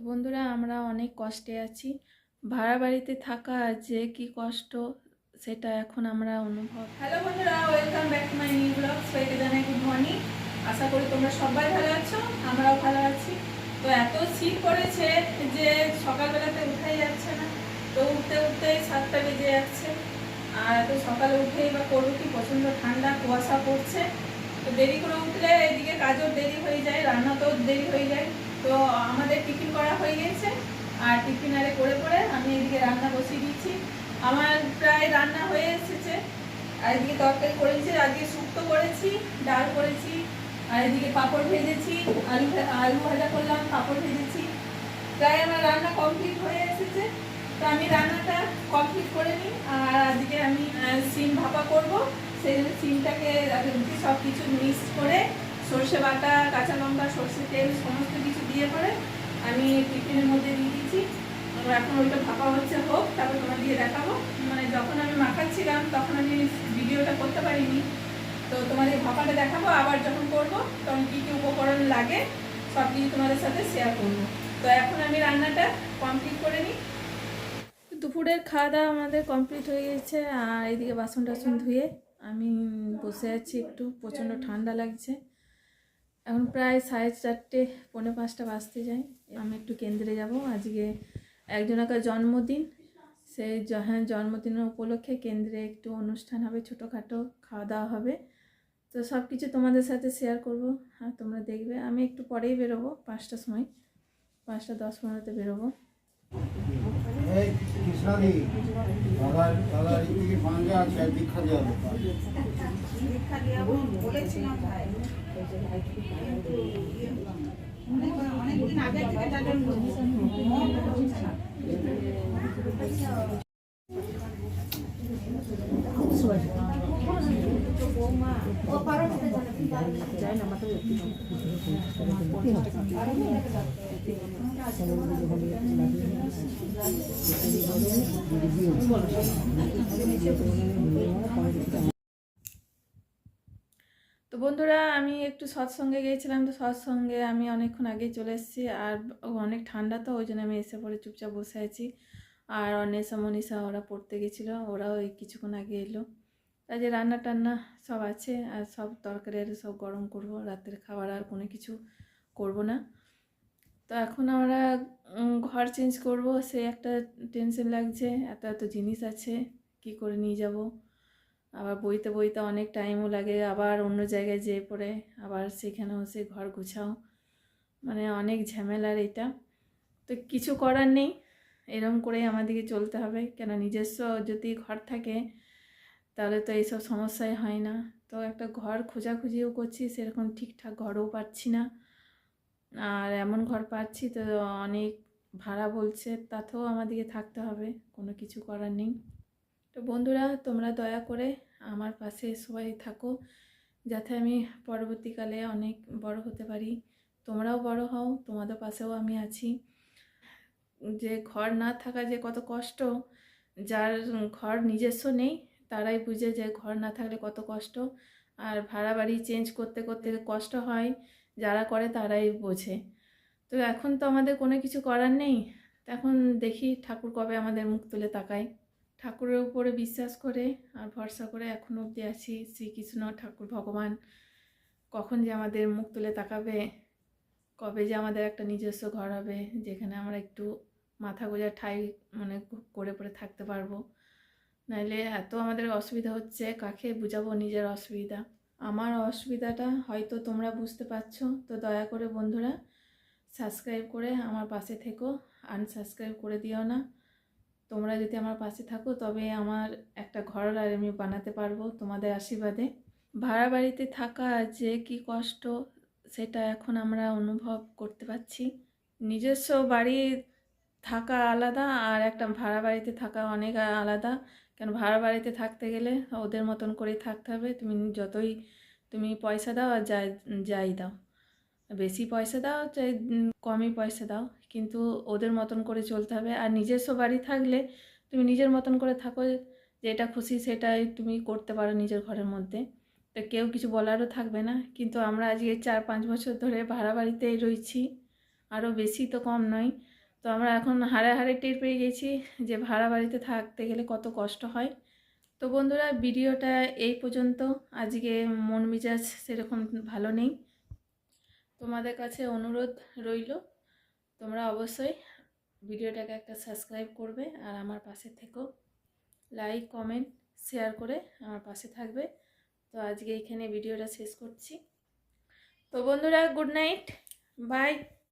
বন্ধুরা আমরা অনেক কষ্টে আছি। ভাড়া বাড়িতে থাকা যে কি কষ্ট সেটা এখন আমরা অনুভব। হ্যালো বন্ধুরা, welcome back to my new blog. সবাইকে জানাই গুড মর্নিং। আশা করি তোমরা সবাই ভালো আছো, আমরাও ভালো আছি। তো এত শীত পড়েছে যে সকালবেলাতে উঠাই যাচ্ছে না। তো উঠতে উঠতেই 7টা বেজে যাচ্ছে। আর এত সকালে উঠেই বা করবো কি, প্রচণ্ড ঠান্ডা কুয়াশা পড়ছে। তো দেরি করে উঠলে এদিকে কাজও দেরি হয়ে যায়, রান্নাতেও দেরি হয়ে যায়। তো আমাদের টিফিন করা হয়ে গেছে, আর টিফিন আরে করে পরে আমি এদিকে রান্না বসিয়ে দিচ্ছি। আমার প্রায় রান্না হয়ে এসেছে। আর এদিকে তরকারি করেছি, আজকে শুক্তো করেছি, ডাল করেছি, আর এদিকে পাঁপড় ভেজেছি, আলু ভাজা করলাম, পাঁপড় ভেজেছি। প্রায় আমার রান্না কমপ্লিট হয়ে এসেছে। তো আমি রান্নাটা কমপ্লিট করে নিই। আর আজকে আমি সিম ভাপা করব। সেই জন্য সিমটাকে সব কিছু মিক্স করে সর্ষে বাটা, কাঁচা লঙ্কা, সর্ষে তেল সমস্ত কিছু দিয়ে পরে আমি টিফিনের মধ্যে দিয়ে দিচ্ছি। এখন ওইটা ভাপা হচ্ছে, হোক, তারপর তোমার দিয়ে দেখাবো। মানে যখন আমি মাখাচ্ছিলাম তখন আমি ভিডিওটা করতে পারিনি। তো তোমাদের ভাপাটা দেখাবো, আবার যখন করবো তখন কী কী উপকরণ লাগে সব কিছু তোমাদের সাথে শেয়ার করবো। তো এখন আমি রান্নাটা কমপ্লিট করে নিই। দুপুরের খাওয়া দাওয়া আমাদের কমপ্লিট হয়ে গেছে। আর এদিকে বাসন টাসন ধুয়ে আমি বসে আছি, একটু প্রচণ্ড ঠান্ডা লাগছে। এখন প্রায় 4:30, 4:45 বাজতে যায়। আমি একটু কেন্দ্রে যাব, আজকে একজনের জন্মদিন। সেই জন্মদিনের উপলক্ষে কেন্দ্রে একটু অনুষ্ঠান হবে, ছোটোখাটো খাওয়া দাওয়া হবে। তো সব কিছু তোমাদের সাথে শেয়ার করব। হ্যাঁ, তোমরা দেখবে। আমি একটু পরেই বেরোবো, 5টার সময়, 5:10-15 বেরোবো। অনেকদিন আগে থেকে তাদের তো বন্ধুরা, আমি একটু সৎসঙ্গে গিয়েছিলাম। তো সৎসঙ্গে আমি অনেকক্ষণ আগেই চলে এসেছি। আর অনেক ঠান্ডা, তো ওই জন্য আমি এসে পরে চুপচাপ বসে আছি। আর অন্বেষা মনীষা ওরা পড়তে গেছিলো, ওরাও এই কিছুক্ষণ আগে এলো। তাই যে রান্না টান্না সব আছে, আর সব তরকারি সব গরম করব। রাতের খাবার আর কোনো কিছু করব না। তো এখন আমরা ঘর চেঞ্জ করব, সে একটা টেনশন লাগছে। এত এত জিনিস আছে, কি করে নিয়ে যাব। আবার বইতে বইতে অনেক টাইমও লাগে, আবার অন্য জায়গায় যেয়ে পড়ে আবার সেখানেও সে ঘর গুছাও, মানে অনেক ঝামেলার এটা। তো কিছু করার নেই, এরকম করেই আমাদেরকে চলতে হবে। কেন নিজস্ব যদি ঘর থাকে তাহলে তো এইসব সমস্যাই হয় না। তো একটা ঘর খোঁজাখুঁজিও করছি, সেরকম ঠিকঠাক ঘরও পাচ্ছি না। আর এমন ঘর পাচ্ছি তো অনেক ভাড়া বলছে, তাতেও আমাদেরকে থাকতে হবে, কোনো কিছু করার নেই। তো বন্ধুরা, তোমরা দয়া করে আমার পাশে সবাই থাকো, যাতে আমি পরবর্তীকালে অনেক বড় হতে পারি। তোমরাও বড় হও, তোমাদের পাশেও আমি আছি। যে ঘর না থাকা যে কত কষ্ট, যার ঘর নিজস্ব নেই তারাই বুঝে যে ঘর না থাকলে কত কষ্ট। আর ভাড়া বাড়ি চেঞ্জ করতে করতে কষ্ট হয়, যারা করে তারাই বোঝে। তো এখন তো আমাদের কোনো কিছু করার নেই। এখন দেখি ঠাকুর কবে আমাদের মুখ তুলে তাকায়। ঠাকুরের উপরে বিশ্বাস করে আর ভরসা করে এখনও অবধি আছি। শ্রীকৃষ্ণ ঠাকুর ভগবান কখন যে আমাদের মুখ তুলে তাকাবে, কবে যে আমাদের একটা নিজস্ব ঘর হবে, যেখানে আমরা একটু মাথা গোঁজার ঠাঁই মানে করে পড়ে থাকতে পারবো। নাইলে এত আমাদের অসুবিধা হচ্ছে, কাকে বুঝাবো নিজের অসুবিধা। আমার অসুবিধাটা হয়তো তোমরা বুঝতে পারছো। তো দয়া করে বন্ধুরা সাবস্ক্রাইব করে আমার পাশে থেকো, আনসাবস্ক্রাইব করে দিও না। তোমরা যদি আমার পাশে থাকো তবে আমার একটা ঘর আর আমি বানাতে পারবো তোমাদের আশীর্বাদে। ভাড়া বাড়িতে থাকা যে কি কষ্ট সেটা এখন আমরা অনুভব করতে পারছি। নিজস্ব বাড়ি থাকা আলাদা, আর একটা ভাড়া বাড়িতে থাকা অনেক আলাদা। কেন ভাড়া বাড়িতে থাকতে গেলে ওদের মতন করেই থাকতে হবে। যতই তুমি পয়সা দাও আর যাই দাও, বেশি পয়সা দাও চাই কমই পয়সা দাও, কিন্তু ওদের মতন করে চলতে হবে। আর নিজস্ব বাড়ি থাকলে তুমি নিজের মতন করে থাকো, যেটা খুশি সেটাই তুমি করতে পারো নিজের ঘরের মধ্যে। তো কেউ কিছু বলারও থাকবে না। কিন্তু আমরা আজকে 4-5 বছর ধরে ভাড়া বাড়িতেই রয়েছি, আরও বেশি তো কম নয়। তো আমরা এখন হাড়ে হাড়ে টের পেয়ে গেছি যে ভাড়া বাড়িতে থাকতে গেলে কত কষ্ট হয়। তো বন্ধুরা, ভিডিওটা এই পর্যন্ত। আজকে মন মেজাজ সেরকম ভালো নেই। তোমাদের কাছে অনুরোধ রইল, তোমরা অবশ্যই ভিডিওটাকে একটা সাবস্ক্রাইব করবে আর আমার পাশে থেকো, লাইক কমেন্ট শেয়ার করে আমার পাশে থাকবে। তো আজকে এইখানে ভিডিওটা শেষ করছি। তো বন্ধুরা, গুড নাইট, বাই।